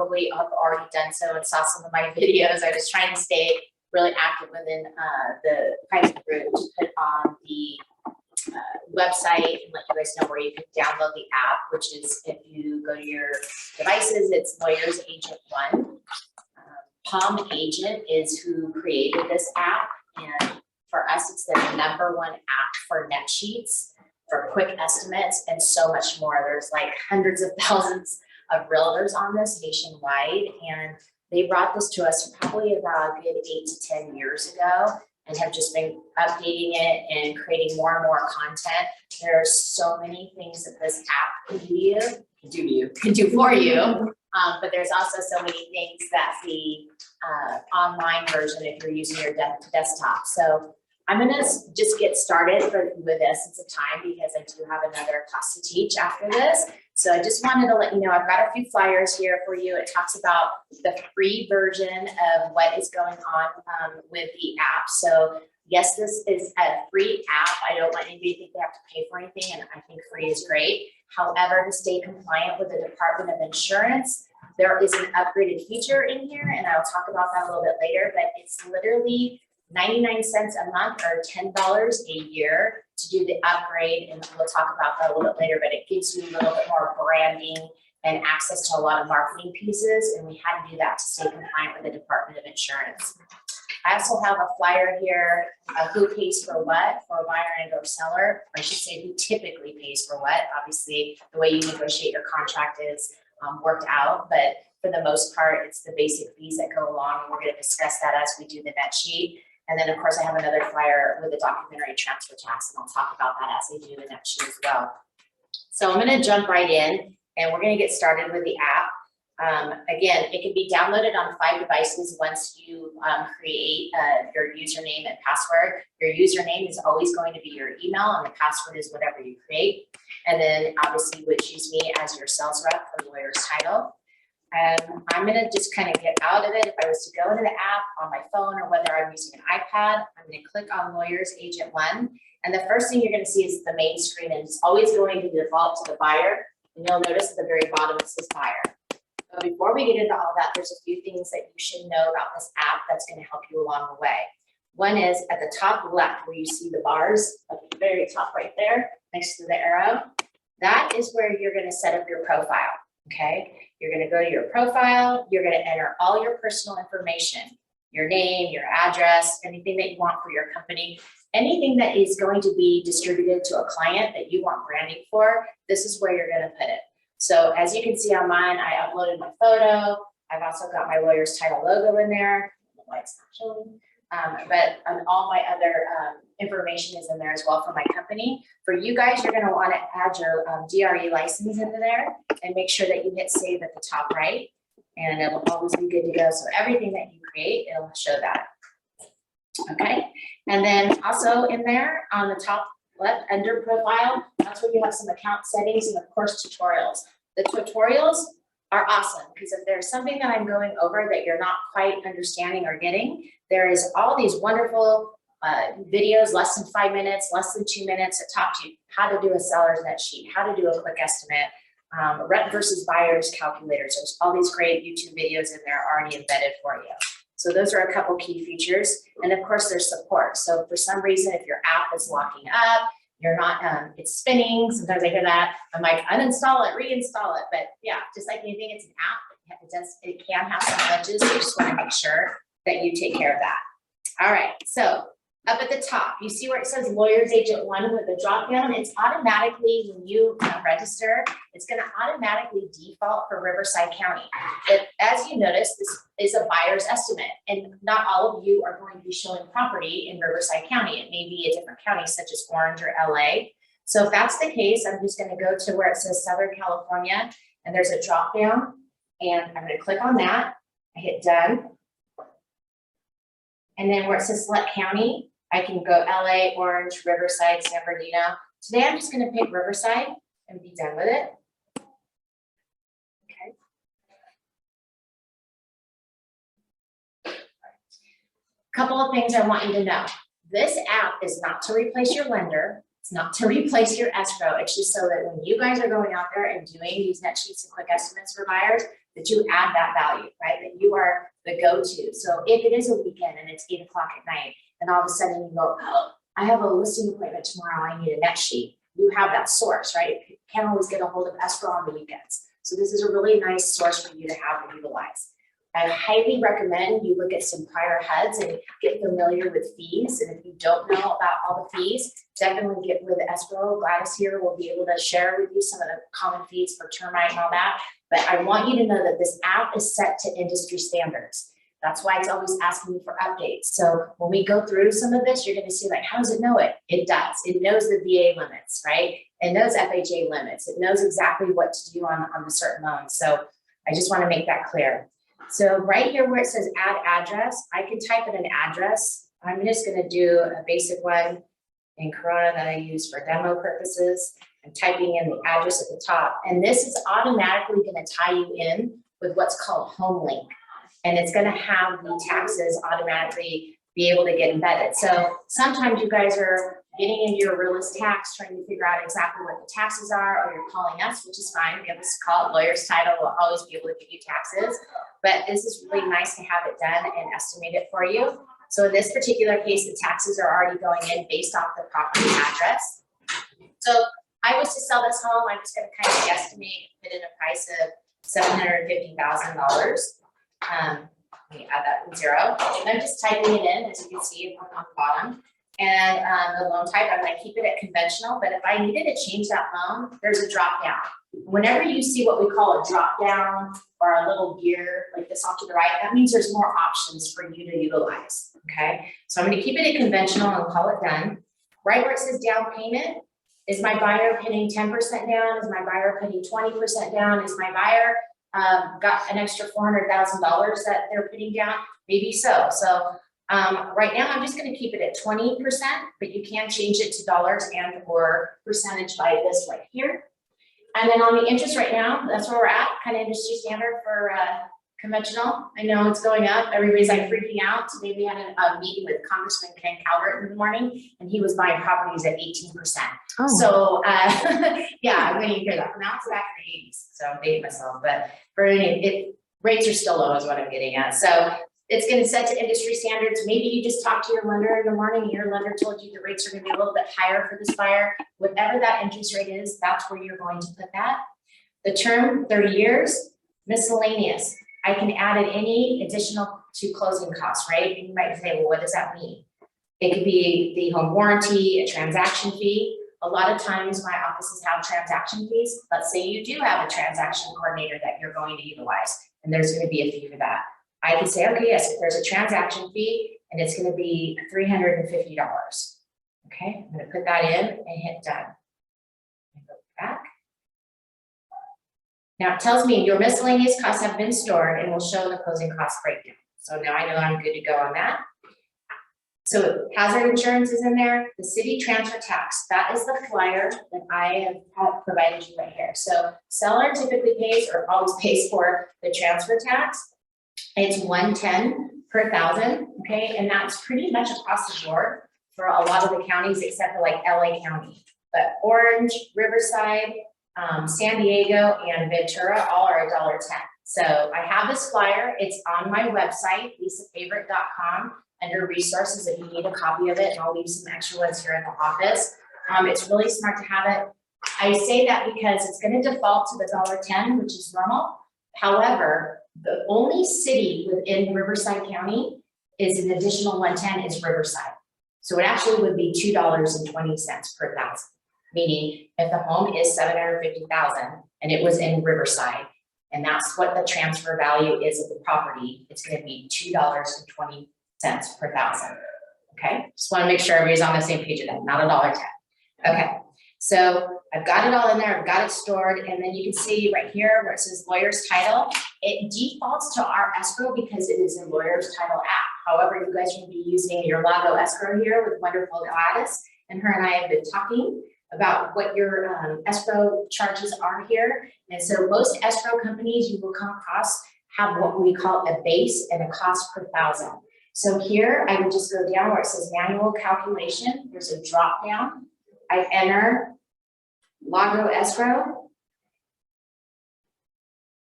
probably have already done so and saw some of my videos. I was trying to stay really active within the private group to put on the website and let you guys know where you can download the app, which is if you go to your devices, it's Lawyers AgentOne. Palm Agent is who created this app, and for us, it's the #1 app for net sheets, for quick estimates, and so much more. There's like hundreds of thousands of realtors on this nationwide, and they brought this to us probably about a good 8 to 10 years ago, and have just been updating it and creating more and more content. There are so many things that this app can do for you. But there's also so many things that the online version, if you're using your desktop. So I'm gonna just get started with essence of time, because I do have another class to teach after this. So I just wanted to let you know, I've got a few flyers here for you. It talks about the free version of what is going on with the app. So yes, this is a free app. I don't want anybody to think they have to pay for anything, and I think free is great. However, to stay compliant with the Department of Insurance, there is an upgraded feature in here, and I'll talk about that a little bit later, but it's literally 99 cents a month or $10 a year to do the upgrade, and we'll talk about that a little bit later, but it gives you a little bit more branding and access to a lot of marketing pieces, and we had to do that to stay compliant with the Department of Insurance. I also have a flyer here, who pays for what for a buyer and or seller, or I should say who typically pays for what. Obviously, the way you negotiate your contract is worked out, but for the most part, it's the basic fees that go along, and we're going to discuss that as we do the net sheet. And then, of course, I have another flyer with a documentary transfer tax, and I'll talk about that as I do the net sheet as well. So I'm going to jump right in, and we're going to get started with the app. Again, it can be downloaded on 5 devices once you create your username and password. Your username is always going to be your email, and the password is whatever you create. And then obviously you would choose me as your sales rep or lawyer's title. I'm going to just kind of get out of it. If I was to go into the app on my phone, or whether I'm using an iPad, I'm going to click on Lawyers AgentOne. And the first thing you're going to see is the main screen, and it's always going to default to the buyer. And you'll notice at the very bottom it says buyer. But before we get into all that, there's a few things that you should know about this app that's going to help you along the way. One is at the top left, where you see the bars at the very top right there, next to the arrow. That is where you're going to set up your profile, okay? You're going to go to your profile. You're going to enter all your personal information, your name, your address, anything that you want for your company, anything that is going to be distributed to a client that you want branding for. This is where you're going to put it. So as you can see on mine, I uploaded my photo. I've also got my lawyer's title logo in there. I don't know why it's not showing. But all my other information is in there as well for my company. For you guys, you're going to want to add your DRE license into there, and make sure that you hit save at the top right, and it'll always be good to go. So everything that you create, it'll show that. Okay, and then also in there on the top left under profile, that's where you have some account settings and of course tutorials. The tutorials are awesome, because if there's something that I'm going over that you're not quite understanding or getting, there is all these wonderful videos, less than 5 minutes, less than 2 minutes, that talk to you how to do a seller's net sheet, how to do a quick estimate, rep versus buyers calculators. There's all these great YouTube videos in there already embedded for you. So those are a couple key features. And of course there's support. So for some reason, if your app is locking up, you're not, it's spinning. Sometimes I hear that. I'm like, uninstall it, reinstall it. But yeah, just like anything, it's an app. It can have some glitches. So you just want to make sure that you take care of that. All right. So up at the top, you see where it says Lawyers AgentOne with the drop down. It's automatically, when you register, it's going to automatically default for Riverside County. But as you notice, this is a buyer's estimate, and not all of you are going to be showing property in Riverside County. It may be a different county, such as Orange or LA. So if that's the case, I'm just going to go to where it says Southern California, and there's a drop down, and I'm going to click on that. I hit done. And then where it says select county, I can go LA, Orange, Riverside, San Bernardino. Today, I'm just going to pick Riverside and be done with it. Okay. Couple of things I want you to know. This app is not to replace your lender. It's not to replace your escrow. It's just so that when you guys are going out there and doing these net sheets and quick estimates for buyers, that you add that value, right? That you are the go-to. So if it is a weekend and it's 8 o'clock at night, and all of a sudden you go, oh, I have a listing appointment tomorrow, I need a net sheet. You have that source, right? You can't always get a hold of escrow on the weekends. So this is a really nice source for you to have and utilize. I highly recommend you look at some prior HUDs and get familiar with fees. And if you don't know about all the fees, definitely get with escrow. Gladys here will be able to share with you some of the common fees for termite and all that. But I want you to know that this app is set to industry standards. That's why it's always asking me for updates. So when we go through some of this, you're going to see like, how does it know it? It does. It knows the VA limits, right? It knows FHA limits. It knows exactly what to do on the certain loans. So I just want to make that clear. So right here where it says add address, I can type in an address. I'm just going to do a basic one in Corona that I use for demo purposes. I'm typing in the address at the top. And this is automatically going to tie you in with what's called home link. And it's going to have the taxes automatically be able to get embedded. So sometimes you guys are getting into your realist tax, trying to figure out exactly what the taxes are, or you're calling us, which is fine. Give us a call. Lawyer's Title will always be able to give you taxes. But this is really nice to have it done and estimate it for you. So in this particular case, the taxes are already going in based off the property address. So I was to sell this home, I'm just going to kind of guesstimate, put in a price of $750,000. Let me add that in zero. I'm just typing it in, as you can see on the bottom. And the loan type, I'm going to keep it at conventional, but if I needed to change that loan, there's a drop down. Whenever you see what we call a drop down or a little gear like this off to the right, that means there's more options for you to utilize, okay? So I'm going to keep it at conventional and call it done. Right where it says down payment, is my buyer putting 10% down? Is my buyer putting 20% down? Is my buyer got an extra $400,000 that they're putting down? Maybe so. So right now I'm just going to keep it at 20%, but you can change it to dollars and or percentage by this right here. And then on the interest right now, that's where we're at, kind of industry standard for conventional. I know it's going up. Everybody's like freaking out. Today we had a meeting with Congressman Ken Calvert in the morning, and he was buying properties at 18%. Oh. So yeah, when you hear that, now it's back in the 80s. So I'm dating myself, but for any, rates are still low is what I'm getting at. So it's going to set to industry standards. Maybe you just talked to your lender in the morning and your lender told you the rates are going to be a little bit higher for this buyer. Whatever that interest rate is, that's where you're going to put that. The term, 30 years, miscellaneous. I can add in any additional to closing costs, right? And you might say, well, what does that mean? It could be the home warranty, a transaction fee. A lot of times my offices have transaction fees. Let's say you do have a transaction coordinator that you're going to utilize, and there's going to be a fee for that. I can say, okay, yes, there's a transaction fee and it's going to be $350. Okay, I'm going to put that in and hit done. And go back. Now it tells me your miscellaneous costs have been stored and will show the closing cost breakdown. So now I know I'm good to go on that. So hazard insurance is in there. The city transfer tax, that is the flyer that I have provided you right here. So seller typically pays or always pays for the transfer tax. It's $110 per thousand, okay? And that's pretty much across the board for a lot of the counties except for like LA County. But Orange, Riverside, San Diego, and Ventura all are $1.10. So I have this flyer. It's on my website, lisafavorite.com, under resources if you need a copy of it, and I'll leave some extra ones here in the office. It's really smart to have it. I say that because it's going to default to the $1.10, which is normal. Thougher, the only city within Riverside County is an additional 110 is Riverside. So it actually would be $2.20 per thousand, meaning if the home is $750,000 and it was in Riverside, and that's what the transfer value is of the property, it's going to be $2.20 per thousand. Okay, just want to make sure everybody's on the same page of that, not $1.10. Okay. So I've got it all in there, I've got it stored, and then you can see right here where it says lawyer's title, it defaults to our escrow because it is a lawyer's title app. However, you guys will be using your Lago escrow here with wonderful Gladys, and her and I have been talking about what your escrow charges are here. And so most escrow companies you will come across have what we call a base and a cost per thousand. So here I would just go down where it says manual calculation, there's a drop down. I enter Lago escrow.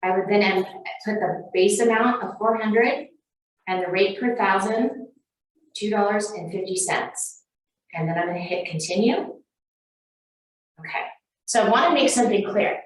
I would then put the base amount of 400 and the rate per thousand, $2.50. And then I'm gonna hit continue. Okay, so I wanna make something clear.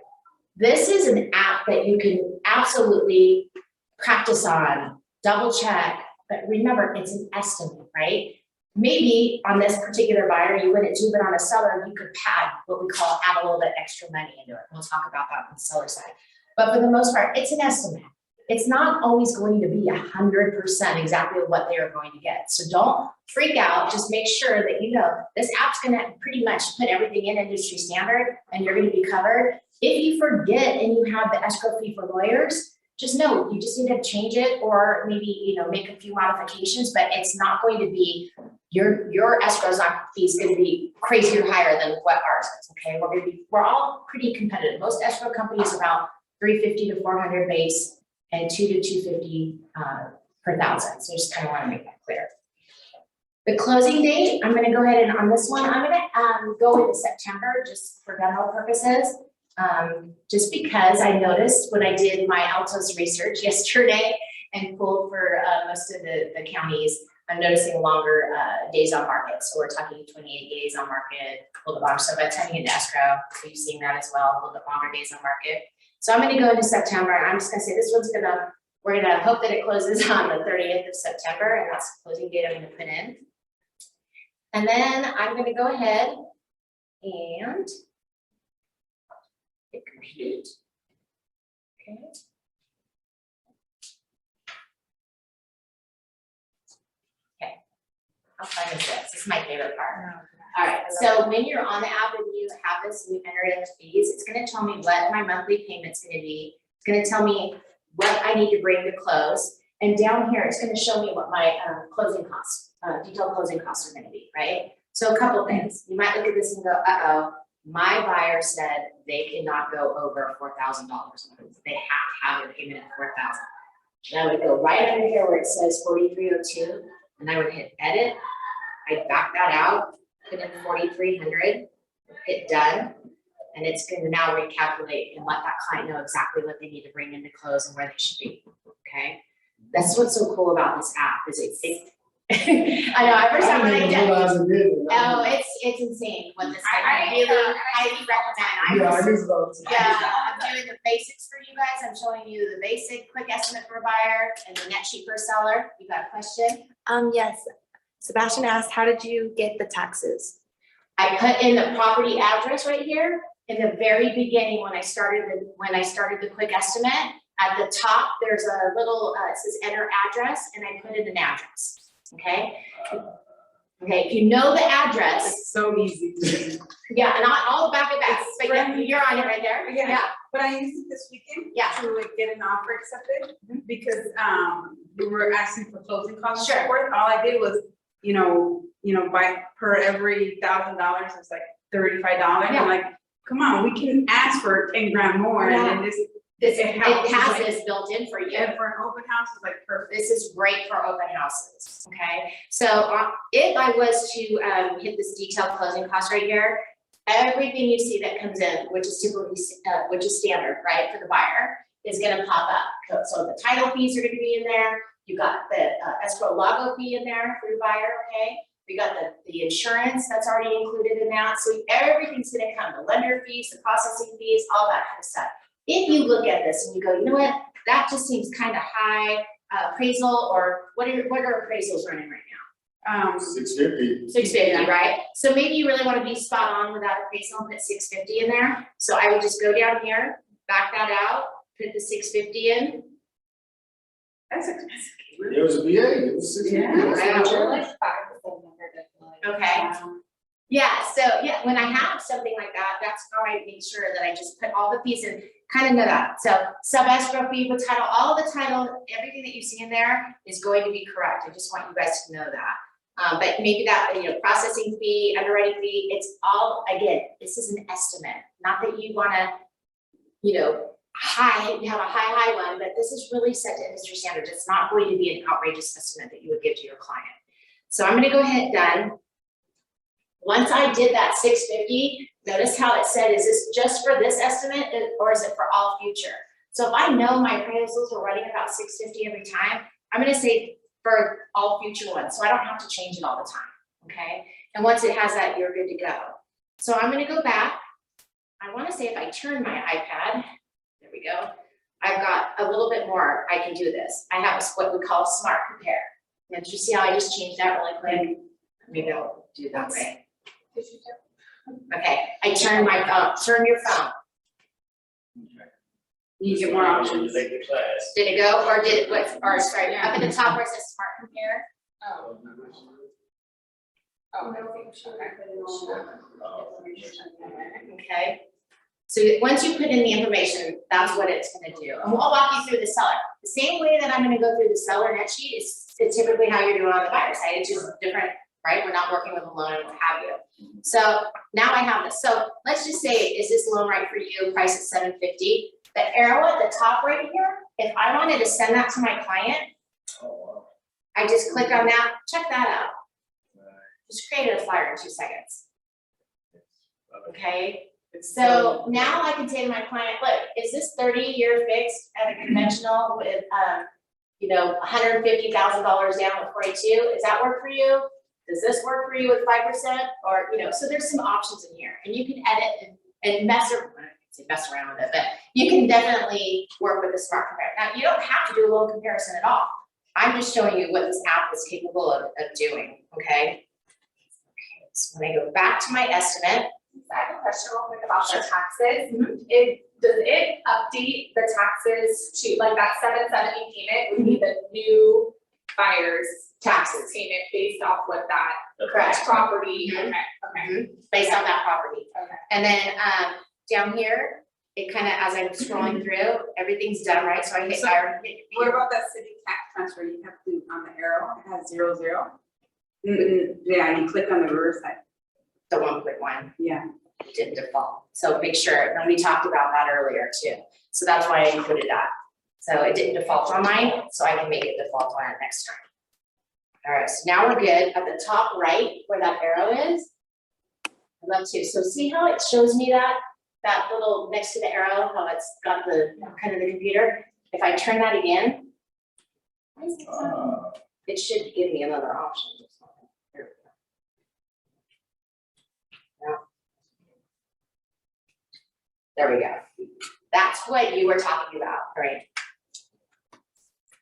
This is an app that you can absolutely practice on, double check, but remember, it's an estimate, right? Maybe on this particular buyer, you wouldn't do, but on a seller, you could pad what we call add a little bit extra money into it. We'll talk about that on the seller side. But for the most part, it's an estimate. It's not always going to be 100% exactly what they are going to get. So don't freak out, just make sure that you know this app's gonna pretty much put everything in industry standard and you're gonna be covered. If you forget and you have the escrow fee for lawyers, just know you just need to change it or maybe make a few modifications, but it's not going to be your escrow fee is going to be crazy or higher than what ours is. Okay, we're all pretty competitive. Most escrow companies around 350 to 400 base and 2 to 250 per thousand. So just kind of want to make that clear. The closing date, I'm going to go ahead and on this one, I'm going to go into September just for demo purposes. Just because I noticed when I did my Altos research yesterday and pulled for most of the counties, I'm noticing longer days on market. So we're talking 28 days on market, a little bit longer. So by the time you get into escrow, you're seeing that as well, a little bit longer days on market. So I'm going to go into September. I'm just going to say this one's we're going to hope that it closes on the 30th of September, and that's the closing date I'm going to put in. And then I'm going to go ahead and compute. Okay. Okay. How fun is this? This is my favorite part. All right. So when you're on the app and you have this, and you enter in the fees, it's going to tell me what my monthly payment's going to be. It's going to tell me what I need to bring to close. And down here, it's going to show me what my closing costs, detailed closing costs are going to be, right? So a couple things. You might look at this and go, uh-oh. My buyer said they cannot go over $4,000. They have to have their payment at $4,000. And I would go right under here where it says 4302, and I would hit edit. I'd back that out, put in 4,300, hit done, and it's going to now recalculate and let that client know exactly what they need to bring in to close and where they should be. Okay, that's what's so cool about this app is it I know every time when I get oh, it's insane what this I really highly recommend. I'm doing the basics for you guys. I'm showing you the basic quick estimate for a buyer and the net sheet for a seller. You got a question? Yes. Sebastian asked, how did you get the taxes? I put in the property address right here in the very beginning when I started the quick estimate. At the top, there's a little it says enter address, and I put in an address. Okay. Okay. If you know the address, it's so easy. Yeah, and I'll back it back. But you're on it right there. Yeah. But I used it this weekend. Yeah. To get an offer accepted because we were asking for closing costs. Sure. Support. All I did was, by per every $1,000, it's like $35. Yeah. I'm like, come on, we can ask for 10 grand more, yeah. and then it has this built in for you. And for an open house, it's like perfect. This is great for open houses. Okay, so if I was to hit this detailed closing cost right here, everything you see that comes in, which is typically which is standard, right, for the buyer, is going to pop up. So the title fees are going to be in there. You got the escrow logo fee in there for your buyer. Okay, we got the insurance that's already included in that. So everything's going to come: the lender fees, the processing fees, all that kind of stuff. If you look at this and you go, you know what, that just seems kind of high appraisal, or what are appraisals running right now? 650. 650, right? So maybe you really want to be spot on with that appraisal and put 650 in there. So I would just go down here, back that out, put the 650 in. That's expensive. It was a VA. It was 650. Okay. Yeah, so yeah, when I have something like that, that's how I make sure that I just put all the fees in, kind of know that. So sub escrow fee, with title, all the title, everything that you see in there is going to be correct. I just want you guys to know that. But maybe that, processing fee, underwriting fee, it's all, again, this is an estimate. Not that you want to, you have a high one, but this is really set to industry standards. It's not going to be an outrageous estimate that you would give to your client. So I'm going to go ahead done. Once I did that 650, notice how it said, is this just for this estimate or is it for all future? So if I know my appraisals are running about 650 every time, I'm gonna say for all future ones, so I don't have to change it all the time, okay? And once it has that, you're good to go. So I'm gonna go back. I wanna say if I turn my iPad, there we go. I've got a little bit more, I can do this. I have what we call smart compare. And did you see how I just changed that really quick? Maybe I'll do that way. Okay, I turn my phone, turn your phone. You get more options. Did it go or did it, what, or sorry, up at the top where it says smart compare? Oh. Okay. So once you put in the information, that's what it's gonna do. And we'll walk you through the seller. The same way that I'm gonna go through the seller net sheet is typically how you're doing on the buyer side. It's just different, right? We're not working with a loan and what have you. So now I have this. So let's just say, is this loan right for you? Price is $750. The arrow at the top right here, if I wanted to send that to my client, I just click on that, check that out. Just created a flyer in 2 seconds. Okay, so now I can say to my client, look, is this 30-year fixed at a conventional with, $150,000 down with 42? Does that work for you? Does this work for you with 5%? Or, so there's some options in here, and you can edit and mess around with it, but you can definitely work with the smart compare. Now, you don't have to do a loan comparison at all. I'm just showing you what this app is capable of doing, okay? So when I go back to my estimate. I have a question real quick about the taxes. Mhm. Does it update the taxes to, like, that 770 payment would be the new buyer's taxes payment based off what that Correct. property, Mhm. okay. Based on that property. Okay. And then down here, it kind of, as I'm scrolling through, everything's done, right? So I hit So, fire. What about that city tax transfer? You have to, on the arrow, it has 00. Yeah, you click on the reverse side. The 1.1 Yeah. didn't default. So make sure, and we talked about that earlier too. So that's why I included that. So it didn't default on mine, so I can make it default on it next time. All right, so now we're good. At the top right, where that arrow is, I love to. So see how it shows me that little next to the arrow, how it's got the kind of the computer. If I turn that again, why is it so- it should give me another option. Here we go. No. There we go. That's what you were talking about, right?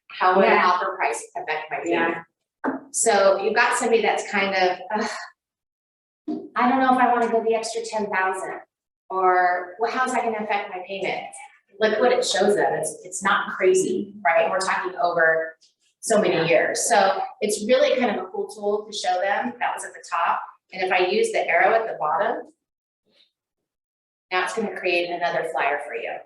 How would an offer price affect my payment? So you've got somebody that's kind of, I don't know if I want to go the extra 10,000, or well, how's that going to affect my payment? Look what it shows them. It's not crazy, right? We're talking over so many years. So it's really kind of a cool tool to show them. That was at the top. And if I use the arrow at the bottom, now it's going to create another flyer for you.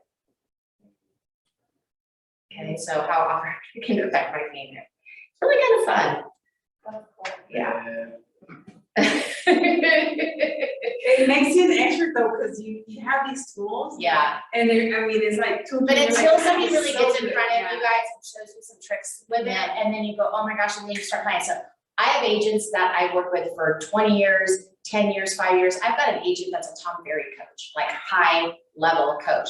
Okay, so how often it can affect my payment. It's really kind of fun. Yeah. It makes you an expert though, because you have these tools. Yeah. And it's like two. But you're until like, somebody "This really is so gets in good." front of Yeah. you guys and shows you some tricks with it, and then you go, oh my gosh, and then you start playing. So I have agents that I work with for 20 years, 10 years, 5 years. I've got an agent that's a Tom Ferry coach, like high level coach.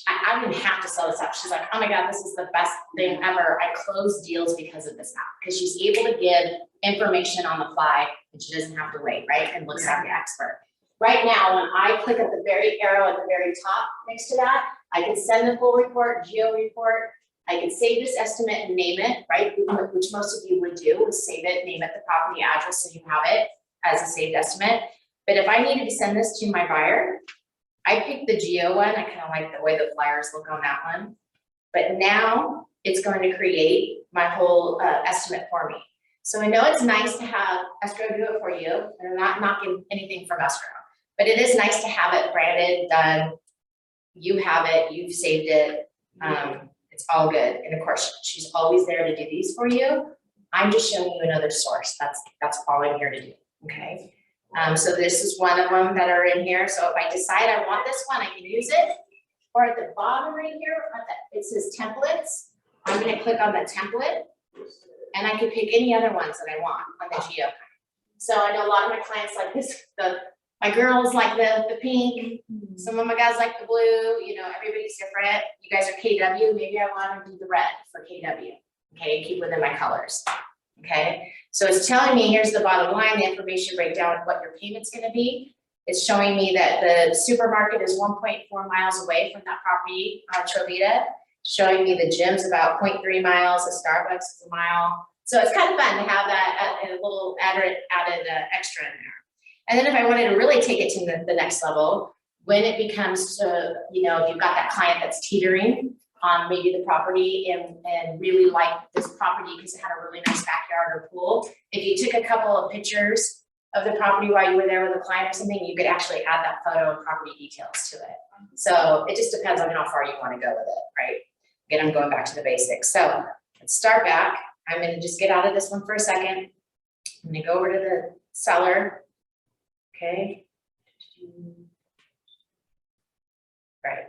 I didn't have to sell this app. She's like, oh my God, this is the best thing ever. I close deals because of this app, because she's able to give information on the fly and she doesn't have to wait, right? And looks like the expert. Right now, when I click at the very arrow at the very top next to that, I can send the full report, geo report. I can save this estimate and name it, right? Which most of you would do, is save it, name it, the property address, so you have it as a saved estimate. But if I needed to send this to my buyer, I picked the geo one. I kind of like the way the flyers look on that one. But now it's going to create my whole estimate for me. So I know it's nice to have escrow do it for you. And I'm not knocking anything from escrow, but it is nice to have it branded, done. You have it, you've saved it. It's all good. And of course, she's always there to do these for you. I'm just showing you another source. That's all I'm here to do, okay? So this is one of them that are in here. So if I decide I want this one, I can use it. Or at the bottom right here, it says templates. I'm gonna click on the template and I can pick any other ones that I want on the geo. So I know a lot of my clients like this, the My girls like the pink, some of my guys like the blue, you know, everybody's different. You guys are KW, maybe I want to do the red for KW, okay, keep within my colors, okay? So it's telling me, here's the bottom line, the information breakdown of what your payment's gonna be. It's showing me that the supermarket is 1.4 miles away from that property on Trovita, showing me the gym's about 0.3 miles, the Starbucks is a mile. So it's kind of fun to have that a little added extra in there. And then if I wanted to really take it to the next level, when it becomes to, you know, if you've got that client that's teetering on maybe the property and really like this property because it had a really nice backyard or pool, if you took a couple of pictures of the property while you were there with a client or something, you could actually add that photo and property details to it. So it just depends on how far you want to go with it, right? Again, I'm going back to the basics. So let's start back. I'm going to just get out of this one for a second. I'm going to go over to the seller. Okay. Right.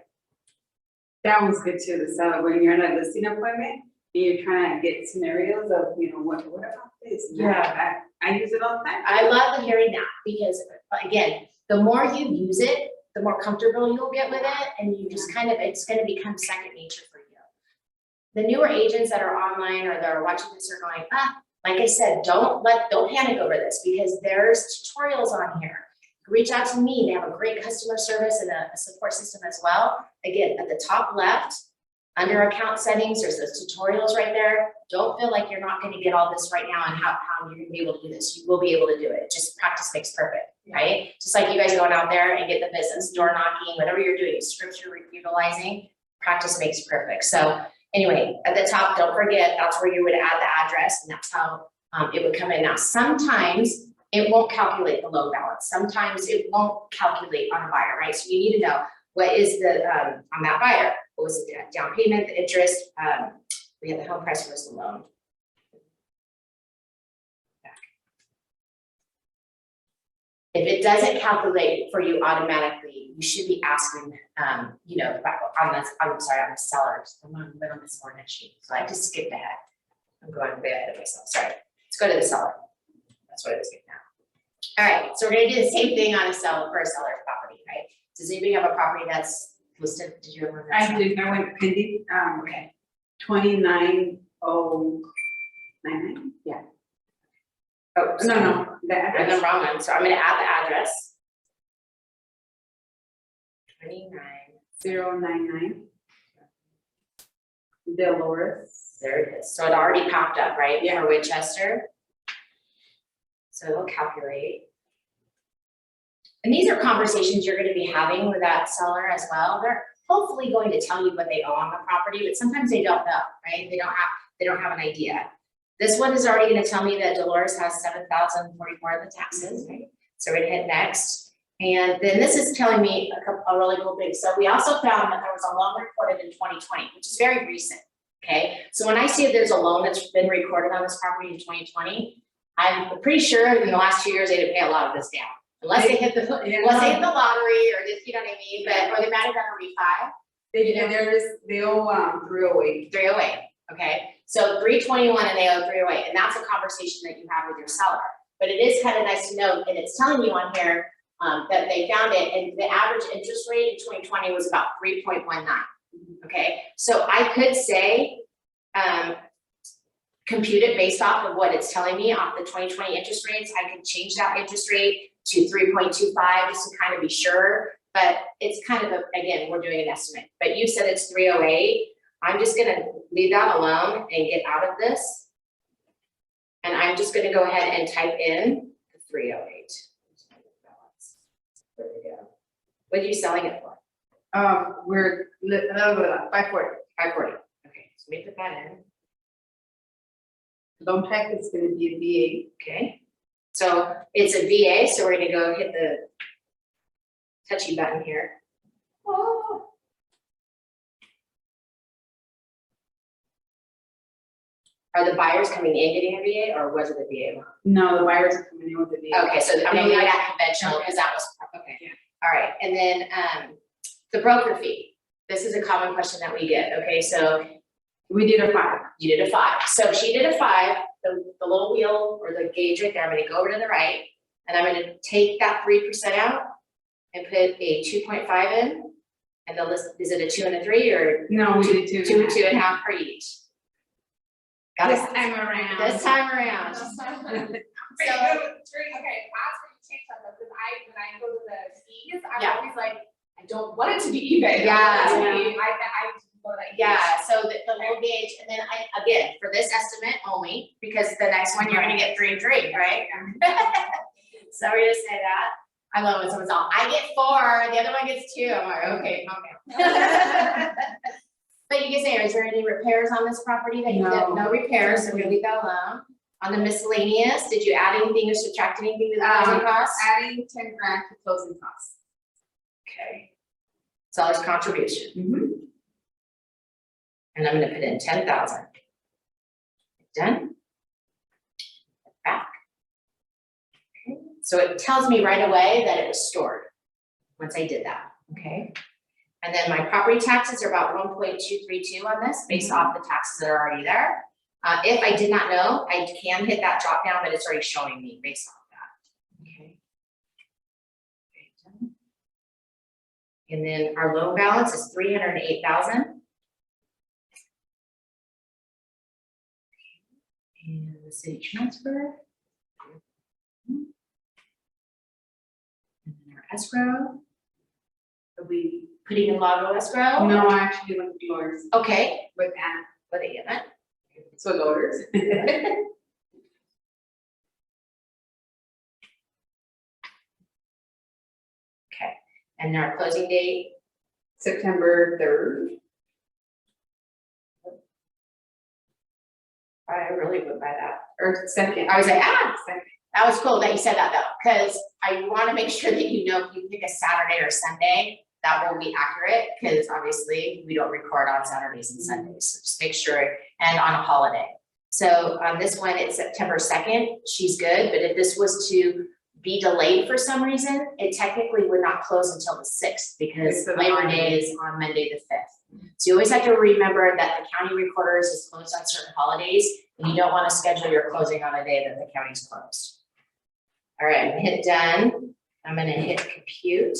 That was good too, the seller, when you're in a listing appointment, and you're trying to get scenarios of, you know, what about this? Yeah. I use it all the time. I love hearing that because, again, the more you use it, the more comfortable you'll get with it, and you just kind of, it's going to become second nature for you. The newer agents that are online or that are watching this are going, like I said, don't panic over this because there's tutorials on here. Reach out to me. They have a great customer service and a support system as well. Again, at the top left, under account settings, there's those tutorials right there. Don't feel like you're not going to get all this right now and how you're going to be able to do this. You will be able to do it. Just practice makes perfect, right? Just like you guys going out there and get the business, door knocking, whatever you're doing, scripture utilizing, practice makes perfect. So anyway, at the top, don't forget, that's where you would add the address and that's how it would come in. Now, sometimes it won't calculate the loan balance. Sometimes it won't calculate on a buyer, right? So you need to know what is the, on that buyer, what was the down payment, the interest, we have the home price versus the loan. If it doesn't calculate for you automatically, you should be asking, you know, on the seller. I'm on the middle of this morning sheet, so I just skipped ahead. I'm going way ahead of myself, sorry. Let's go to the seller. That's what it is now. All right, so we're gonna do the same thing on a seller for a seller's property, right? Does anybody have a property that's listed? Did you ever? I did, I went pending, Okay. 29099. Oh, No, the I'm address. the wrong one, so I'm gonna add the address. 29. 099. Dolores. There it is. So it already popped up, right? Yeah. For Winchester. So it'll calculate. And these are conversations you're gonna be having with that seller as well. They're hopefully going to tell you what they owe on the property, but sometimes they don't know, right? They don't have an idea. This one is already gonna tell me that Dolores has 7,044 of the taxes, right? So we're gonna hit next. And then this is telling me a really cool thing. So we also found that there was a loan recorded in 2020, which is very recent, okay? So when I see that there's a loan that's been recorded on this property in 2020, I'm pretty sure in the last 2 years, they didn't pay a lot of this down. Unless they hit the lottery or just, you know what I mean? But, or they might have done a refi. They owe 308. 308, okay? So 321 and they owe 308, and that's a conversation that you have with your seller. But it is kind of nice to know, and it's telling you on here that they found it, and the average interest rate in 2020 was about 3.19, okay? So I could say, compute it based off of what it's telling me off the 2020 interest rates. I can change that interest rate to 3.25 just to kind of be sure, but it's kind of again, we're doing an estimate, but you said it's 308. I'm just gonna leave that alone and get out of this. And I'm just gonna go ahead and type in the 308. There we go. What are you selling it for? We're 540. 540. Okay, so let me put that in. Loan type is gonna be Okay. So it's a VA, so we're gonna go hit the touchy button here. Oh. Are the buyers coming in getting a VA or was it a VA loan? No, the buyers are coming in with the VA. Okay, so I'm gonna leave that conventional because that was, okay. Yeah. All right, and then the broker fee. This is a common question that we get, okay? So We did a 5. you did a 5. So she did a 5, the little wheel or the gauge right there, I'm gonna go over to the right. And I'm gonna take that 3% out and put a 2.5 in. And the list, is it a 2 and a 3 or No, we did two. 2 and 2.5 for each? Got This it. time around. This time around. So, So- okay, that's where you change that, because when I go to the fees, I'm Yeah. always like, I don't want it to be even. Yeah, I want it to yeah. be- I go like. Yeah, so the low gauge, and then again, for this estimate only, because the next one you're gonna get 3 and 3, right? So we're gonna say that. I love when someone's all, I get 4, the other one gets 2, I'm like, okay, calm down. But you can say, is there any repairs on this property that you did? No. No repairs, so we're gonna leave that alone. On the miscellaneous, did you add anything or subtract anything to the closing costs? Adding 10 grand to closing costs. Okay. Seller's contribution. Mm-hmm. And I'm gonna put in 10,000. Done. Back. Okay. So it tells me right away that it was stored, once I did that, okay? And then my property taxes are about 1.232 on this, based off the taxes that are already there. If I did not know, I can hit that drop down, but it's already showing me based off that, okay? Okay, done. And then our loan balance is 308,000. And the city transfer. And then our escrow. Are we putting in Lago escrow? No, I actually went with yours Okay, with Anna. what they get So loaders. it. Okay, and our closing date, September 3rd. I really would buy that. Or 2nd. I was like, Second. that was cool that you said that though, because I want to make sure that you know if you pick a Saturday or Sunday, that will be accurate, because obviously we don't record on Saturdays and Sundays, so just make sure, and on a holiday. So on this one, it's September 2nd, she's good, but if this was to be delayed for some reason, it technically would not close until the 6th, because It's the Labor holiday. Day is on Monday the 5th. So you always have to remember that the county recorders is closed on certain holidays, and you don't want to schedule your closing on a day that the county's closed. All right, I'm gonna hit done. I'm gonna hit compute.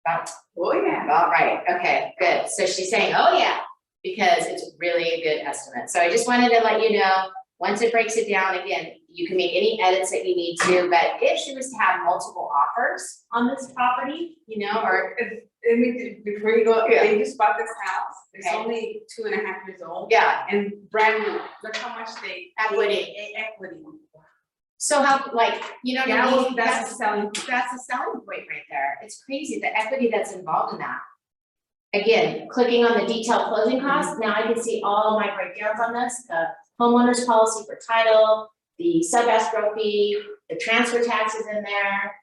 Oh, yeah. All right, okay, good. So she's saying, oh yeah, because it's really a good estimate. So I just wanted to let you know, once it breaks it down, again, you can make any edits that you need to, but if she was to have multiple offers on this property, you know, or, I mean, before you go, Yeah. they just bought this house. It's Okay. only 2.5 years old. yeah, And brand new. Look how much they. Equity. Equity. so how, like, you know what I mean? That's a selling. That's a selling point right there. It's crazy, the equity that's involved in that. Again, clicking on the detailed closing costs, now I can see all my breakdowns on this, the homeowner's policy for title, the sub escrow fee, the transfer taxes in there.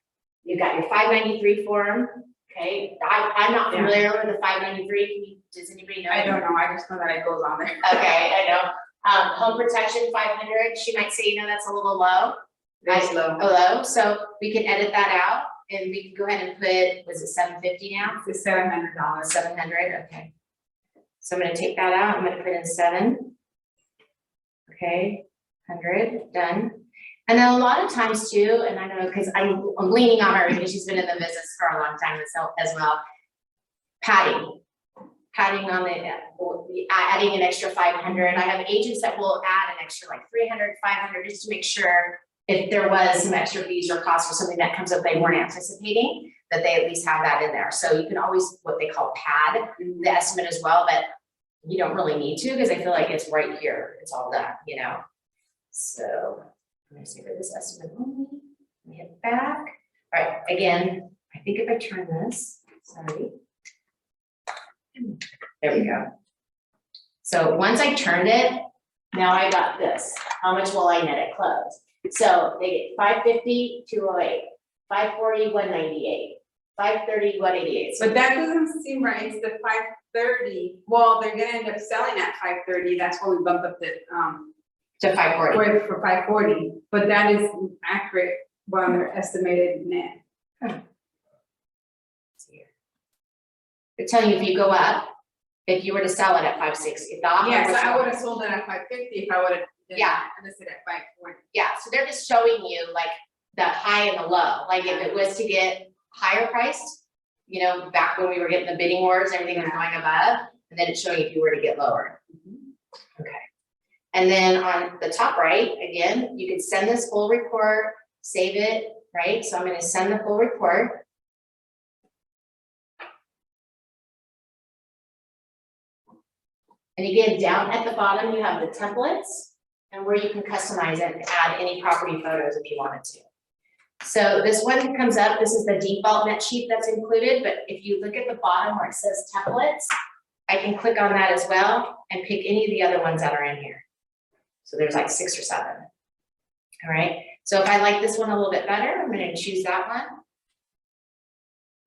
You've got your 593 form, okay? I'm not familiar with the 593, does anybody know? I don't know, I just know that it goes on there. Okay, I know. Home protection 500, she might say, you know, that's a little low. Very low. Low, so we can edit that out and we can go ahead and put, was it 750 now? It's $700. 700, okay. So I'm gonna take that out, I'm gonna put in 7. Okay, 100, done. And then a lot of times too, and I know, because I'm leaning on her because she's been in the business for a long time as well. Padding on the, adding an extra 500. I have agents that will add an extra like 300, 500, just to make sure if there was some extra fees or costs for something that comes up they weren't anticipating, that they at least have that in there. So you can always, what they call pad the estimate as well, but you don't really need to, because I feel like it's right here, it's all done, you know? So I'm gonna say for this estimate only, let me hit back. All right, again, I think if I turn this, sorry. There we go. So once I turned it, now I got this. How much will I net at close? So they get 550, 208, 540, 198, 530, 188. So But that doesn't seem right, it's the 530, well, they're gonna end up selling at 530, that's why we bumped up the, to 540. for 540, but that is accurate on their estimated net. They're telling you if you go up, if you were to sell it at 560, the offer Yeah, so was I would have sold it at 550 if I would have Yeah. Listed at 540. Yeah, so they're just showing you like the high and the low, like if it was to get higher priced, you know, back when we were getting the bidding wars, everything was going above, and then it's showing you if you were to get lower. Okay. And then on the top right, again, you can send this full report, save it, right? So I'm gonna send the full report. And again, down at the bottom, you have the templates and where you can customize it and add any property photos if you wanted to. So this one comes up, this is the default net sheet that's included, but if you look at the bottom where it says templates, I can click on that as well and pick any of the other ones that are in here. So there's like 6 or 7. All right, so if I like this one a little bit better, I'm gonna choose that one.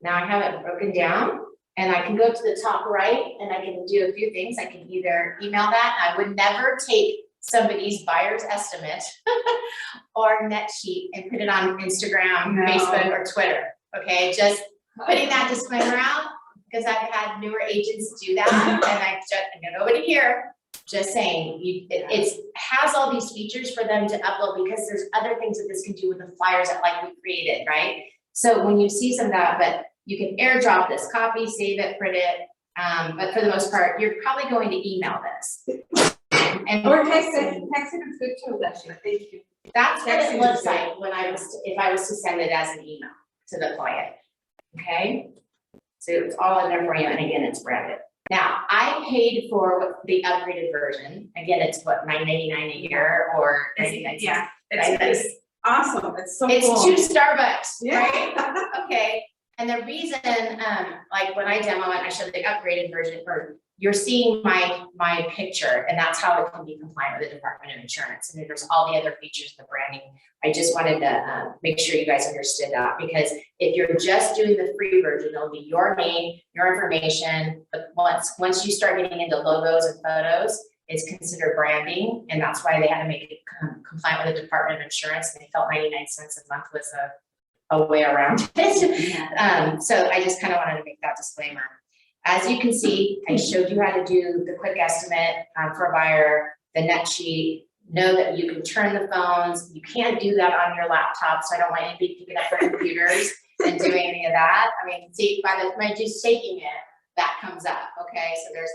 Now I have it broken down and I can go to the top right and I can do a few things. I can either email that. I would never take somebody's buyer's estimate or net sheet and put it on Instagram, No. Facebook, or Twitter. Okay, just putting that disclaimer out because I've had newer agents do that, and I just nobody here. Just saying, it has all these features for them to upload because there's other things that this can do with the flyers that like we created, right? So when you see some of that, but you can airdrop this, copy, save it, print it. But for the most part, you're probably going to email this. And Or text it is good too, Leslie, thank you. that's what Texting it is looks good. like when if I was to send it as an email to the client, okay? So it's all in there for you, and again, it's branded. Now, I paid for the upgraded version. Again, it's what, $9.99 a year or 99 cents? Yeah, Right? it's awesome, it's so It's cool. 2 Starbucks, Yeah. right? Okay, and the reason, like when I demo it, I show the upgraded version, or you're seeing my picture, and that's how it can be compliant with the Department of Insurance. And there's all the other features, the branding. I just wanted to make sure you guys understood that, because if you're just doing the free version, it'll be your name, your information. But once you start getting into logos and photos, it's considered branding, and that's why they had to make it compliant with the Department of Insurance. And they felt 99 cents a month was a way around it. So I just kind of wanted to make that disclaimer. As you can see, I showed you how to do the quick estimate for a buyer, the net sheet. Know that you can turn the phones. You can't do that on your laptop, so I don't want anybody picking up their computers and doing any of that. I mean, see, by just taking it, that comes up, okay? So there's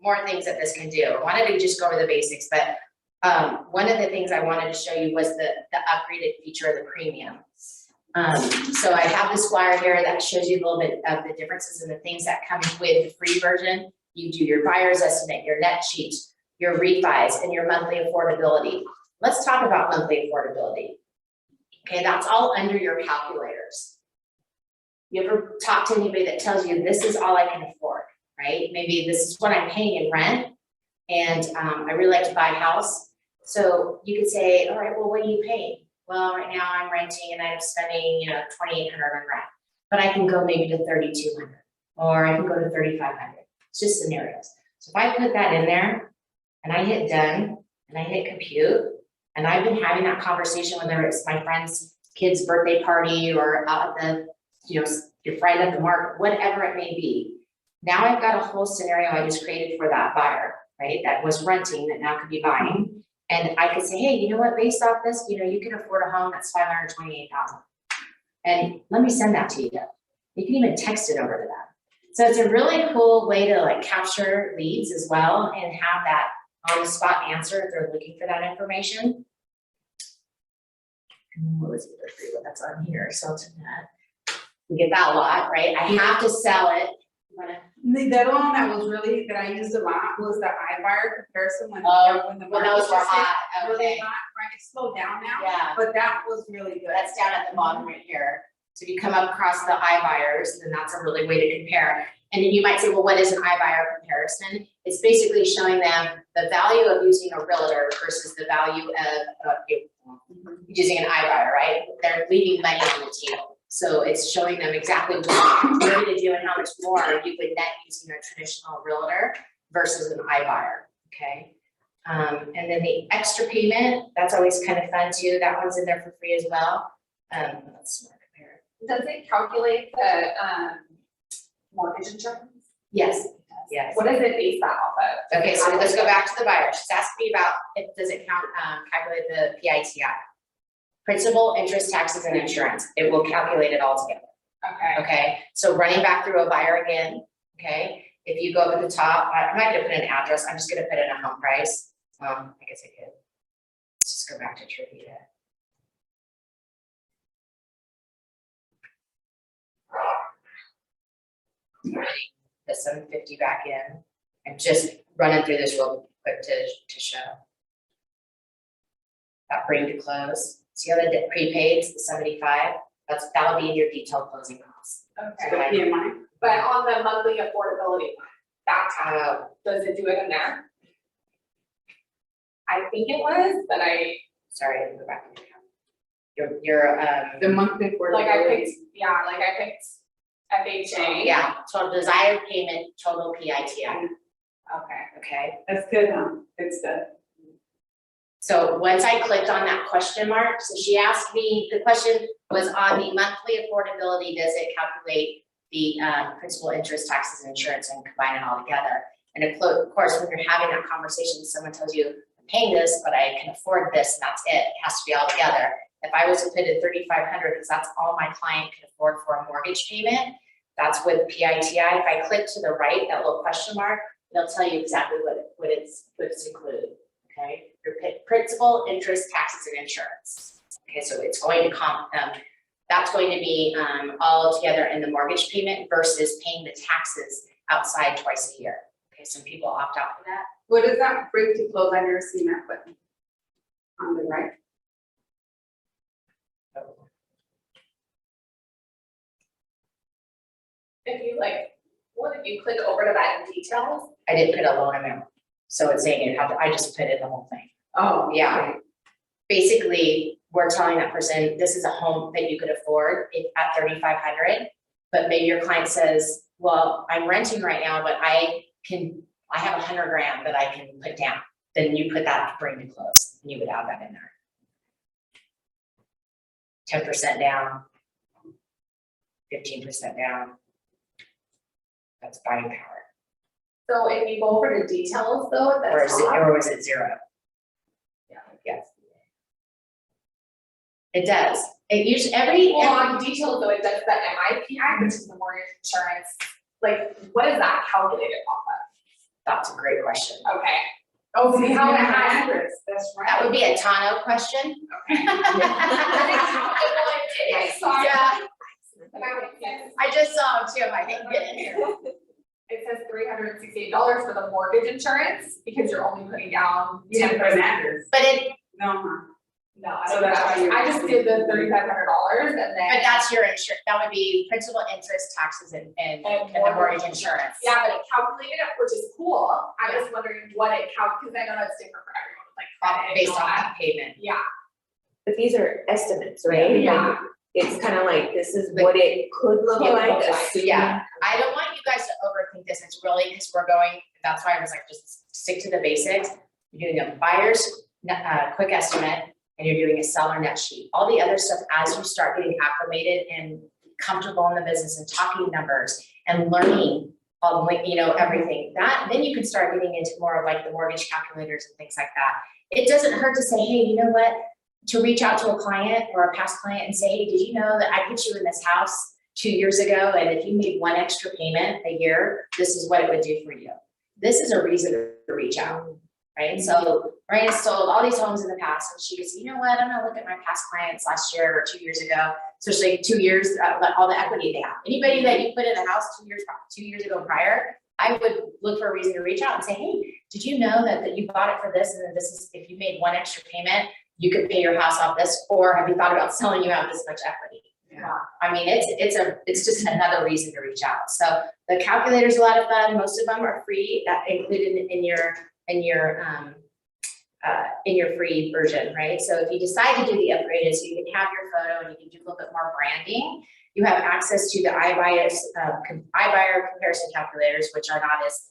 more things that this can do. I wanted to just go over the basics, but one of the things I wanted to show you was the upgraded feature of the premium. So I have this flyer here that shows you a little bit of the differences and the things that come with the free version. You do your buyer's estimate, your net sheet, your refis, and your monthly affordability. Let's talk about monthly affordability. Okay, that's all under your calculators. You ever talk to anybody that tells you this is all I can afford, right? Maybe this is what I'm paying in rent, and I really like to buy a house. So you could say, all right, well, what are you paying? Well, right now I'm renting and I'm spending, $2,800 on rent, but I can go maybe to $3,200, or I can go to $3,500. It's just scenarios. So if I put that in there and I hit done and I hit compute, and I've been having that conversation, whether it's my friend's kid's birthday party or out at the, your friend at the market, whatever it may be. Now I've got a whole scenario I just created for that buyer, right? That was renting, that now could be buying. And I could say, hey, you know what, based off this, you can afford a home that's $528,000. And let me send that to you. You can even text it over to them. So it's a really cool way to like capture leads as well and have that on the spot answer if they're looking for that information. What was the other free one that's on here? So to that, we get that a lot, right? I have to sell it. The other one that I used a lot was the iBuyer comparison when the When market those were just hit hot, really okay. hot, right? It's slowed down now, Yeah. but that was really good. That's down at the bottom right here. So if you come across the iBuyers, then that's a really way to compare. And then you might say, well, what is an iBuyer comparison? It's basically showing them the value of using a realtor versus the value of using an iBuyer, right? They're leaving money on the table. So it's showing them exactly what you're going to do and how much more you would net using a traditional realtor versus an iBuyer, okay? And then the extra payment, that's always kind of fun too. That one's in there for free as well. Let's compare. Does it calculate the mortgage insurance? Yes, yes. What does it base that off of? Okay, so let's go back to the buyer. She's asked me about, does it count, calculate the PITI? Principal, interest, taxes, and insurance. It will calculate it all together. Okay. Okay, so running back through a buyer again, okay? If you go up at the top, I'm not gonna put an address, I'm just gonna put in a home price. I guess I could. Let's just go back to Trivia. The 750 back in, and just running through this real quick to show. That bring to close. See how the prepaids, the 75, that'll be in your detailed closing costs. Okay. The PMI. But on the monthly affordability one, that's how, does it do it in there? I think it was, but Sorry, I didn't go back. Your The monthly for. like I picked FHA. yeah, total desired payment, total PITI. Okay. Okay, That's good, good stuff. so once I clicked on that question mark, so she asked me, the question was on the monthly affordability, does it calculate the principal, interest, taxes, and insurance and combine it all together? And of course, when you're having that conversation, someone tells you, I'm paying this, but I can afford this, and that's it. It has to be all together. If I was to put in $3,500, because that's all my client can afford for a mortgage payment, that's with PITI. If I click to the right, that little question mark, it'll tell you exactly what it's included. Okay, your principal, interest, taxes, and insurance. Okay, so it's going to that's going to be all together in the mortgage payment versus paying the taxes outside twice a year. Okay, some people opt out for that. What does that bring to close? I've never seen that button. On the right. If you if you click over to that in details? I didn't put a loan amount, so it's saying you have to, I just put in the whole thing. Oh, Yeah. Basically, we're telling that person, this is a home that you could afford at $3,500, but maybe your client says, well, I'm renting right now, but I have $100,000 that I can put down. Then you put that to bring to close, and you would add that in there. 10% down, 15% down. That's buying power. So if you go over to details though, at Or the is it, top. or was it zero? Yeah. Yes. It does. It usually, every Well, on details though, it does the MIPI, which is the mortgage insurance. Like, what is that calculated off that's a great question. of? Okay. Oh, see how it has. address, that's right. That would be a Tano question. Okay. Sorry. Yeah, That makes sense. I just saw him too, I didn't get in here. It says $368 for the mortgage insurance because you're only putting down You didn't put an address. But it, No, huh? No, I So don't that's why know. you- I just did the $3,500 and then. but that's your insurance, that would be principal, interest, taxes, and the mortgage insurance. Yeah, but it calculated it, which is cool. I was wondering what it because I know that's different for everyone, like credit and Based all on that. that payment. Yeah, But these are estimates, right? yeah. Like, it's kind of like, this is what it could look Yeah, like, look like, assuming. Yeah, I don't want you guys to overthink this, it's really, because we're going, that's why I was like, just stick to the basics. You're doing a buyer's quick estimate, and you're doing a seller net sheet. All the other stuff, as you start getting acclimated and comfortable in the business and talking numbers and learning all the, everything, that, then you can start getting into more of like the mortgage calculators and things like that. It doesn't hurt to say, hey, you know what? To reach out to a client or a past client and say, hey, did you know that I put you in this house 2 years ago? And if you made one extra payment a year, this is what it would do for you. This is a reason to reach out, right? So Maria sold all these homes in the past, and she goes, you know what? I'm gonna look at my past clients last year or 2 years ago, especially 2 years, all the equity they have. Anybody that you put in a house 2 years ago prior, I would look for a reason to reach out and say, hey, did you know that you bought it for this, and then this is, if you made one extra payment, you could pay your house off this, or have you thought about selling you out this much equity? Yeah. I mean, it's just another reason to reach out. So the calculator's a lot of fun. Most of them are free, that included in your free version, right? So if you decide to do the upgraded, so you can have your photo and you can do a little bit more branding, you have access to the iBuyer comparison calculators, which are not as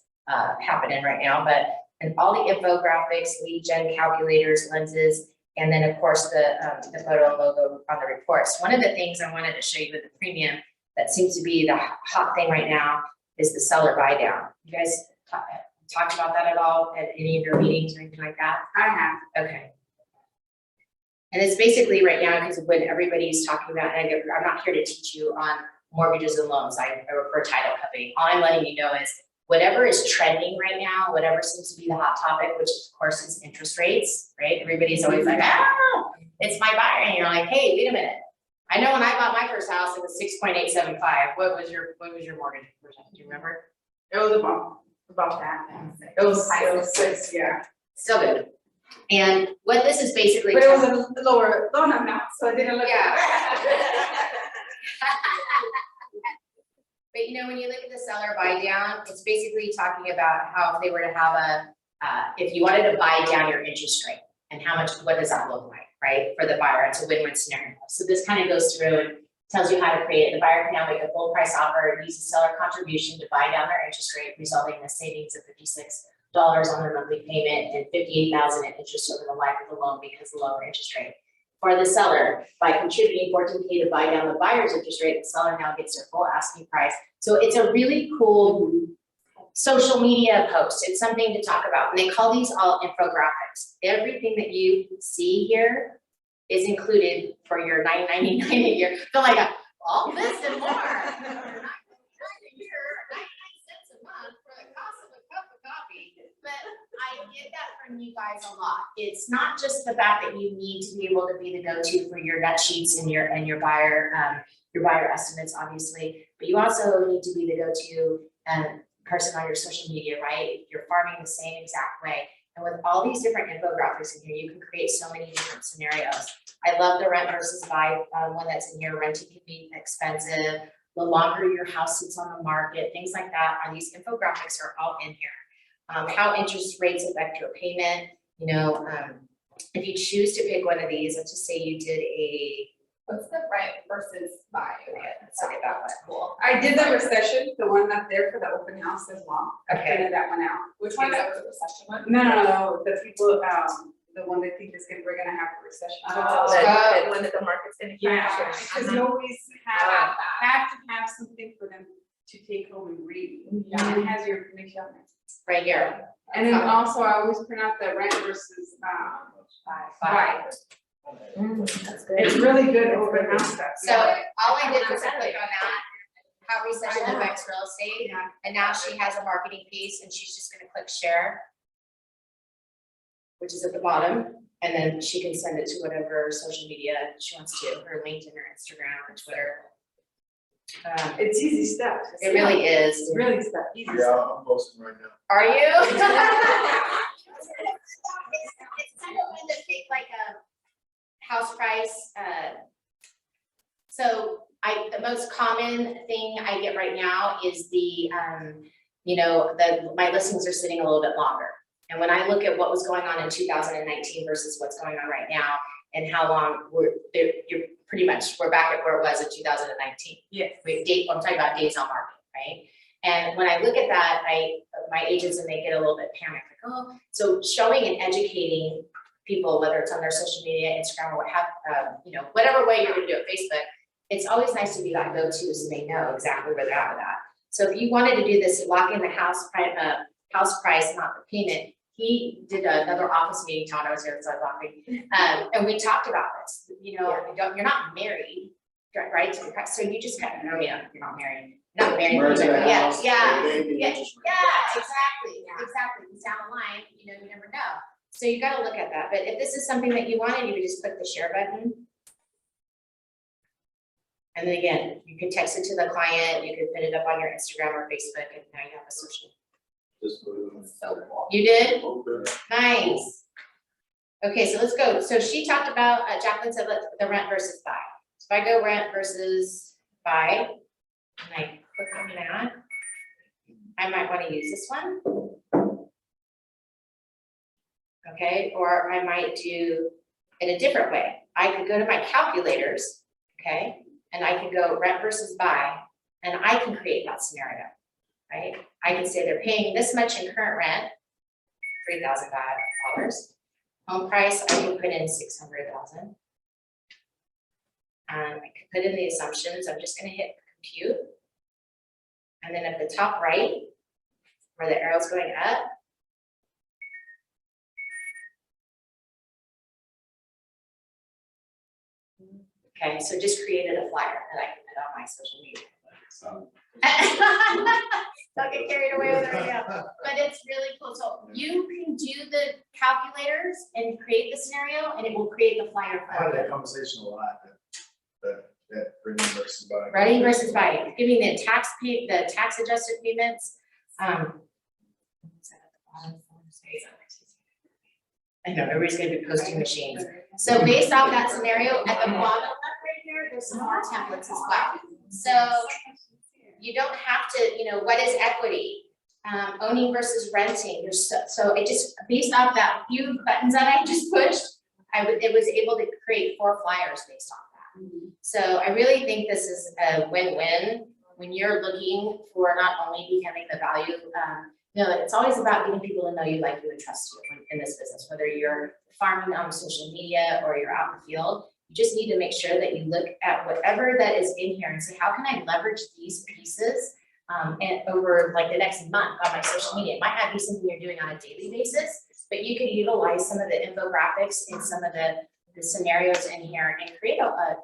happening right now, but and all the infographics, lead gen calculators, lenses, and then of course the photo and logo on the reports. One of the things I wanted to show you with the premium that seems to be the hot thing right now is the seller buy down. You guys talked about that at all at any of your meetings or anything like that? I have. Okay. And it's basically right now, because when everybody's talking about, and I'm not here to teach you on mortgages and loans, I work for a title company. All I'm letting you know is whatever is trending right now, whatever seems to be the hot topic, which of course is interest rates, right? Everybody's always like, it's my buyer. And you're like, hey, wait a minute. I know when I bought my first house, it was 6.875. What was your mortgage percent? Do you remember? It was about that. It was 6, yeah. Still good. And what this is basically. But it was a lower loan amount, so it didn't look. Yeah. But you know, when you look at the seller buy down, it's basically talking about how if they were to have if you wanted to buy down your interest rate and how much, what does that look like, right? For the buyer, it's a win-win scenario. So this kind of goes through and tells you how to create it. The buyer can now make a full price offer, use the seller contribution to buy down their interest rate, resulting in a savings of $56 on their monthly payment and $58,000 in interest over the life of the loan because of the lower interest rate. For the seller, by contributing $14K to buy down the buyer's interest rate, the seller now gets their full asking price. So it's a really cool social media post. It's something to talk about. And they call these all infographics. Everything that you see here is included for your $9.99 a year. So like all this and more. $9.99 a year, 99 cents a month for the cost of a cup of coffee. But I get that from you guys a lot. It's not just the fact that you need to be able to be the go-to for your nut sheets and your buyer estimates, obviously, but you also need to be the go-to person on your social media, right? You're farming the same exact way. And with all these different infographics in here, you can create so many different scenarios. I love the rent versus buy one that's in here. Renting can be expensive. The longer your house sits on the market, things like that. These infographics are all in here. How interest rates affect your payment. You know, if you choose to pick one of these, let's just say you did a. What's the rent versus buy? Okay, let's look at that one. Cool. I did the recession, the one up there for the open house as well. I Okay. printed that one out. Which one is the recession one? No, the people, the one that think we're gonna have a recession. The one that the market's gonna crash. Because you always have to have something for them to take home and read. And it has your information on it. Right here. And then also I always print out the rent versus, buy. That's good. It's really good open house stuff. So all I did was click on that, how recession affects real estate. Yeah. And now she has a marketing piece and she's just gonna click share, which is at the bottom. And then she can send it to whatever social media she wants to, her LinkedIn or Instagram or Twitter. It's easy stuff. It really is. It's really stuff, easy Yeah, stuff. I'm posting right now. Are you? It's kind of when they take like a house price. So the most common thing I get right now is the, my listings are sitting a little bit longer. And when I look at what was going on in 2019 versus what's going on right now and how long we're back at where it was in 2019. Yes. I'm talking about days on market, right? And when I look at that, my agents and they get a little bit panicked, like, oh, so showing and educating people, whether it's on their social media, Instagram, or whatever way you're gonna do it, Facebook, it's always nice to be that go-to so they know exactly where they're at with that. So if you wanted to do this, lock in the house price, not the payment. He did another office meeting, Todd, I was here, so I was laughing. And we talked about this, you're not married, right? So you just kind of, you're not married. Not married. Renting a Yeah, house, yeah, it ain't the yeah, interest rate. exactly. It's down the line, you never know. So you gotta look at that. But if this is something that you wanted, you would just click the share button. And then again, you can text it to the client, you could put it up on your Instagram or Facebook, and now you have a social. Just put it on. So cool. You did? Okay. Nice. Okay, so let's go. So she talked about, Jacqueline said the rent versus buy. So if I go rent versus buy, and I click on that, I might want to use this one. Okay, or I might do it a different way. I could go to my calculators, okay, and I can go rent versus buy, and I can create that scenario, right? I can say they're paying this much in current rent, $3,000. Home price, I can put in $600,000. I could put in the assumptions. I'm just going to hit compute. And then at the top right, where the arrow's going up, okay, so just created a flyer that I can put on my social media. Don't get carried away with it right now, but it's really cool. So you can do the calculators and create the scenario, and it will create the flyer I had for that you. conversation a lot, that renting versus buying. Renting versus buying, giving the tax adjusted payments. I know, everybody's gonna be posting machines. So based off that scenario, at the bottom left right here, there's some more templates as well. So you don't have to, you know, what is equity? Owning versus renting, so it just, based off that few buttons that I just pushed, it was able to create 4 flyers based on that. So I really think this is a win-win when you're looking for not only becoming the value, you know, it's always about getting people to know you, like you, and trust you in this business, whether you're farming on social media or you're out in the field. You just need to make sure that you look at whatever that is in here and say, how can I leverage these pieces and over like the next month on my social media? It might not be something you're doing on a daily basis, but you can utilize some of the infographics and some of the scenarios in here and create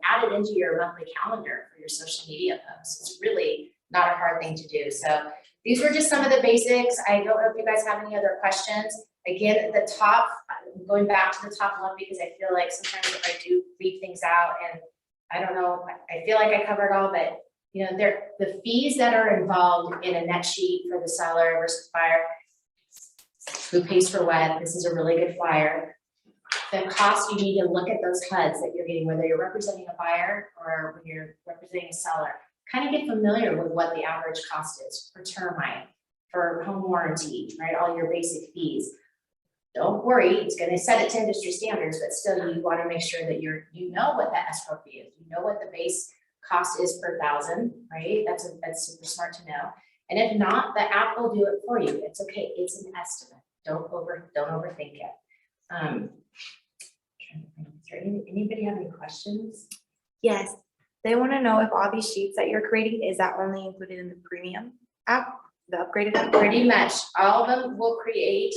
add it into your monthly calendar for your social media posts. It's really not a hard thing to do. So these were just some of the basics. I don't know if you guys have any other questions. Again, at the top, going back to the top one, because I feel like sometimes I do leave things out and I don't know, I feel like I covered all, but you know, the fees that are involved in a net sheet for the seller versus buyer, who pays for what, this is a really good flyer. The cost, you need to look at those HUDs that you're getting, whether you're representing a buyer or when you're representing a seller, kind of get familiar with what the average cost is for termite, for home warranty, right? All your basic fees. Don't worry, it's going to set it to industry standards, but still you want to make sure that you know what that escrow fee is. You know what the base cost is per thousand, right? That's super smart to know. And if not, the app will do it for you. It's okay. It's an estimate. Don't overthink it. Is there anybody have any questions? Yes, they want to know if all these sheets that you're creating, is that only included in the premium app, the upgraded app? Pretty much all of them will create,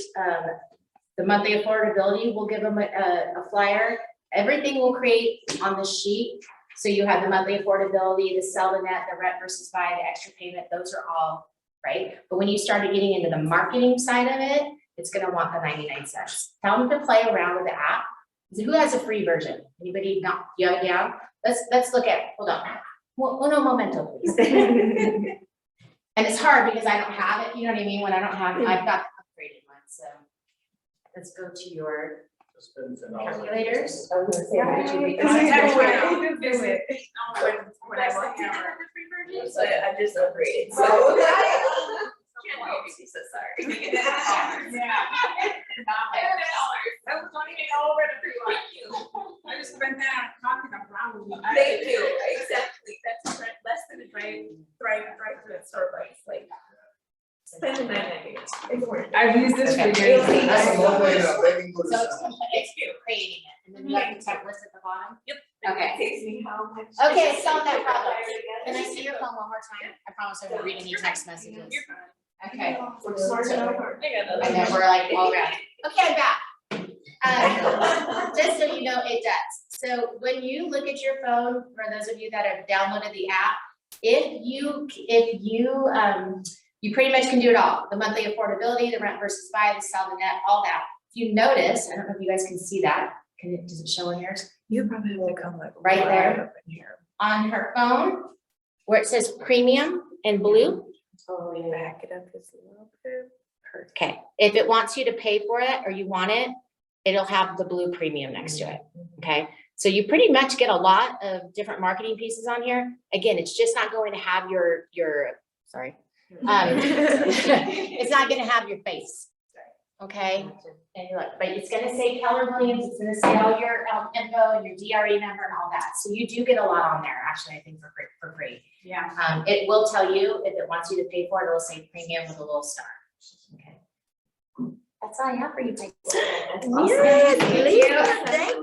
the monthly affordability, we'll give them a flyer. Everything will create on the sheet. So you have the monthly affordability, the sell to net, the rent versus buy, the extra payment, those are all right. But when you started getting into the marketing side of it, it's gonna want the 99 cents. Tell them to play around with the app. So who has a free version? Anybody not? You have it down? Let's look at, hold on. Uno momento, please. And it's hard because I don't have it, you know what I mean? When I don't have it, I've got the upgraded one, so. Let's go to your calculators. I was gonna say, what did you read? When I walked in, so I just upgraded, so. So sorry. That was not even over the pre-launch. I just spent that talking around. Thank you, exactly, that's less than a drive to a store price, like. Spend the night. I've used this for Okay. years. That's the one way that they can go to. So it's creating it, and then you have the templates at the bottom? Yep. Okay. Takes me how much? Okay, solve that problem. Can I see your phone one more time? I promise I won't read any text messages. Okay. And then we're like all around. Okay, I'm back. Just so you know, it does. So when you look at your phone, for those of you that have downloaded the app, if you pretty much can do it all. The monthly affordability, the rent versus buy, the sell the net, all that. If you notice, I don't know if you guys can see that. Does it show on yours? You probably have to come like. Right there. up in here. On her phone, where it says premium in blue. Oh, yeah. Back it up just a little bit. Okay, if it wants you to pay for it or you want it, it'll have the blue premium next to it, okay? So you pretty much get a lot of different marketing pieces on here. Again, it's just not going to have your sorry. It's not gonna have your face, okay? And you're like, but it's gonna say Keller Williams, it's gonna say all your info and your DRE number and all that. So you do get a lot on there, actually, I think for free. Yeah. It will tell you if it wants you to pay for it, it'll say premium with a little star. Okay. That's all I have for you. Yes, Thank you.